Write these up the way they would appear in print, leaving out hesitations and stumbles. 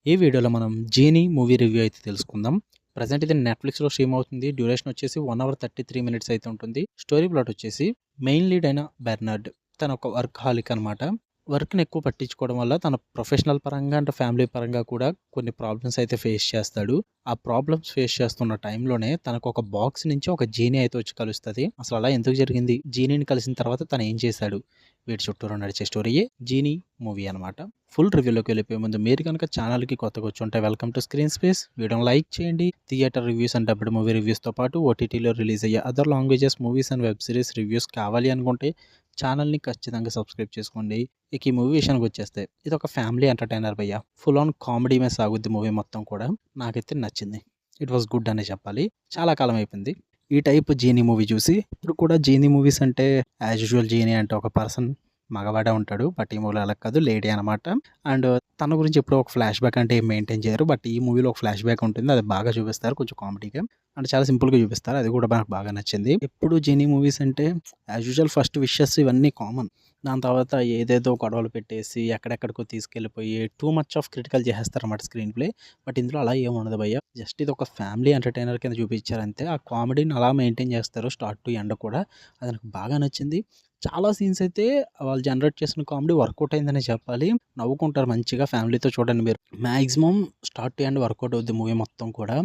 ఈ వీడియోలో మనం 'జీనీ' మూవీ రివ్యూ అయితే తెలుసుకుందాం. ప్రెజెంట్ ఇది నెట్‌ఫ్లిక్స్‌లో స్ట్రీమ్ అవుతుంది. డ్యూరేషన్ వచ్చేసి 1 అవర్ 33 మినిట్స్ అయితే ఉంటుంది. స్టోరీ ప్లాట్ వచ్చేసి మెయిన్ లీడ్ అయిన బెర్నార్డ్ తను ఒక వర్క్‌హాలిక్ అనమాట. వర్క్‌ని ఎక్కువ పట్టించుకోవడం వల్ల తన ప్రొఫెషనల్ పరంగా అండ్ ఫ్యామిలీ పరంగా కూడా కొన్ని ప్రాబ్లమ్స్ అయితే ఫేస్ చేస్తాడు. ఆ ప్రాబ్లమ్స్ ఫేస్ చేస్తున్న టైంలోనే తనకు ఒక బాక్స్ నుంచి ఒక జీనీ అయితే వచ్చి కలుస్తది. అసలు అలా ఎందుకు జరిగింది? జీనీని కలిసిన తర్వాత తను ఏం చేశాడు? వీటి చుట్టూరా నడిచే స్టోరీయే 'జీనీ' మూవీ అనమాట. ఫుల్ రివ్యూలోకి వెళ్ళిపోయే ముందు మీరు కనుక ఛానల్‌కి కొత్తగా వచ్చుంటే వెల్కమ్ టు స్క్రీన్ స్పేస్. వీడియోని లైక్ చేయండి. Theatre reviews and dubbed movie రివ్యూస్‌తో పాటు ఓటీటీలో రిలీజ్ అయ్యే other languages movies and web series reviews కావాలి అనుకుంటే ఛానల్‌ని ఖచ్చితంగా సబ్స్క్రైబ్ చేసుకోండి. ఇక ఈ మూవీ విషయానికి వచ్చేస్తే ఇది ఒక ఫ్యామిలీ ఎంటర్‌టైనర్ భయ్య. ఫుల్ ఆన్ కామెడీ మీద సాగుద్ది మూవీ మొత్తం కూడా. నాకైతే నచ్చింది. ఇట్ వాస్ గుడ్ అనే చెప్పాలి. చాలా కాలం అయిపోయింది ఈ టైప్ 'జీనీ' మూవీ చూసి. ఇప్పుడు కూడా 'జీనీ' మూవీస్ అంటే యాజ్ యూజువల్ 'జీనీ' అంటే ఒక పర్సన్ మగవాడే ఉంటాడు. బట్ ఈ మూవీలో అలా కాదు, లేడీ అనమాట. అండ్ తన గురించి ఎప్పుడో ఒక ఫ్లాష్ బ్యాక్ అంటే ఏం మెయింటైన్ చేయరు. బట్ ఈ మూవీలో ఒక ఫ్లాష్ బ్యాక్ ఉంటుంది. అది బాగా చూపిస్తారు, కొంచెం కామెడీగా అండ్ చాలా సింపుల్‌గా చూపిస్తారు. అది కూడా నాకు బాగా నచ్చింది. ఎప్పుడు 'జీనీ' మూవీస్ అంటే యాజ్ యూజువల్ ఫస్ట్ విషెస్ ఇవన్నీ కామన్. దాని తర్వాత ఏదేదో గొడవలు పెట్టేసి ఎక్కడెక్కడికో తీసుకెళ్ళిపోయి టూ మచ్ ఆఫ్ క్రిటికల్ చేసేస్తారన్నమాట స్క్రీన్ ప్లే. బట్ ఇందులో అలా ఏమి ఉండదు భయ్య. జస్ట్ ఇది ఒక ఫ్యామిలీ ఎంటర్‌టైనర్ కింద చూపించారు అంతే. ఆ కామెడీని అలా మెయింటైన్ చేస్తారు స్టార్ట్ టు ఎండ్ కూడా. అది నాకు బాగా నచ్చింది. చాలా సీన్స్ అయితే వాళ్ళు జనరేట్ చేసిన కామెడీ వర్కౌట్ అయిందనే చెప్పాలి. నవ్వుకుంటారు మంచిగా ఫ్యామిలీతో చూడండి మీరు. Maximum start to end work out అవుద్ది మూవీ మొత్తం కూడా.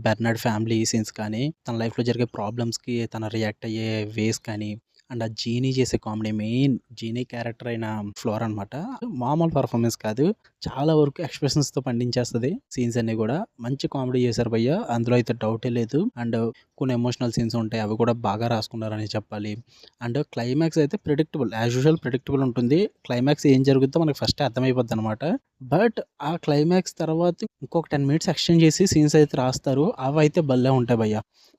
బెర్నార్డ్ ఫ్యామిలీ సీన్స్ కానీ, తన లైఫ్‌లో జరిగే ప్రాబ్లమ్స్‌కి తను రియాక్ట్ అయ్యే వేస్ కానీ, అండ్ ఆ జీనీ చేసే కామెడీ, మెయిన్ జీనీ క్యారెక్టర్ అయిన ఫ్లోర్ అనమాట. మామూలు పర్ఫార్మెన్స్ కాదు. చాలా వరకు ఎక్స్‌ప్రెషన్స్‌తో పండించేస్తది సీన్స్ అన్నీ కూడా. మంచి కామెడీ చేశారు భయ్య. అందులో అయితే డౌటే లేదు. అండ్ కొన్ని ఎమోషనల్ సీన్స్ ఉంటాయి. అవి కూడా బాగా రాసుకున్నారని చెప్పాలి. అండ్ క్లైమాక్స్ అయితే ప్రిడిక్టబుల్. యాజ్ యూజువల్ ప్రిడిక్టబుల్ ఉంటుంది. క్లైమాక్స్ ఏం జరుగుద్దో మనకు ఫస్టే అర్థమైపోద్దనమాట. బట్ ఆ క్లైమాక్స్ తర్వాత ఇంకొక 10 మినిట్స్ ఎక్స్‌టెండ్ చేసి సీన్స్ అయితే రాస్తారు. అవైతే భలే ఉంటాయి భయ్య.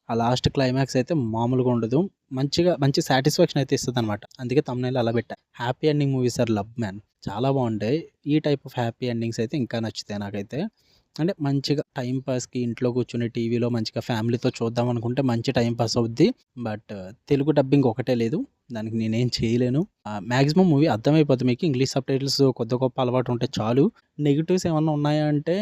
ఆ లాస్ట్ క్లైమాక్స్ అయితే మామూలుగా ఉండదు. మంచి సాటిస్ఫాక్షన్ అయితే ఇస్తదనమాట. అందుకే థంబ్‌నెయిల్ అలా పెట్టా. Happy ending movies are love man. చాలా బావుంటాయి. ఈ టైప్ ఆఫ్ హ్యాపీ ఎండింగ్స్ అయితే ఇంకా నచ్చుతాయి నాకైతే. అంటే మంచిగా టైమ్ పాస్‌కి ఇంట్లో కూర్చొని టీవీలో మంచిగా ఫ్యామిలీతో చూద్దాం అనుకుంటే మంచి టైమ్ పాస్ అవుద్ది. బట్ తెలుగు డబ్బింగ్ ఒకటే లేదు. దానికి నేనేం చేయలేను. మాక్సిమం మూవీ అర్థమైపోద్ది మీకు. ఇంగ్లీష్ సబ్‌టైటిల్స్ కొద్ది గొప్ప అలవాటు ఉంటే చాలు. నెగెటివ్స్ ఏమన్నా ఉన్నాయా అంటే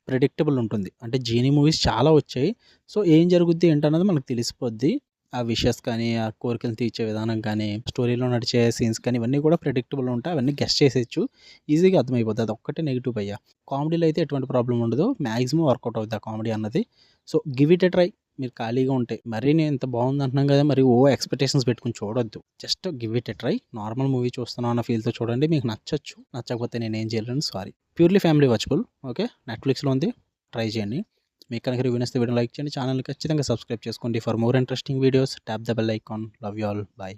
ప్రిడిక్టబుల్ ఉంటుంది. అంటే 'జీనీ' మూవీస్ చాలా వచ్చాయి. సో, ఏం జరుగుద్ది ఏంటన్నది మనకు తెలిసిపోద్ది. ఆ విషెస్ కానీ, ఆ కోరికలు తీర్చే విధానం కానీ, స్టోరీలో నడిచే సీన్స్ కానీ ఇవన్నీ కూడా ప్రిడిక్టబుల్ ఉంటాయి. అవన్నీ గెస్ చేసేయొచ్చు. ఈజీగా అర్థమైపోద్ది. అదొక్కటే నెగెటివ్ భయ్య. కామెడీలో అయితే ఎటువంటి ప్రాబ్లమ్ ఉండదు. మాక్సిమం వర్కౌట్ అవుద్ది ఆ కామెడీ అన్నది. So, give it a try. మీరు ఖాళీగా ఉంటే. మరీ నేను ఇంత బావుంది అంటున్నాం కదా! మరి ఎక్స్‌పెక్టేషన్స్ పెట్టుకొని చూడొద్దు. Just give it a try. Normal movie చూస్తున్నాం అన్న ఫీల్‌తో చూడండి. మీకు నచ్చొచ్చు. నచ్చకపోతే నేనేం చేయలేను, sorry. Purely family watchable. Okay. నెట్‌ఫ్లిక్స్‌లో ఉంది. ట్రై చేయండి. మీకు కనుక రివ్యూ నచ్చితే వీడియోని లైక్ చేయండి. ఛానల్‌ని ఖచ్చితంగా సబ్స్క్రైబ్ చేసుకోండి. For more interesting videos tap the bell icon. Love you all. By.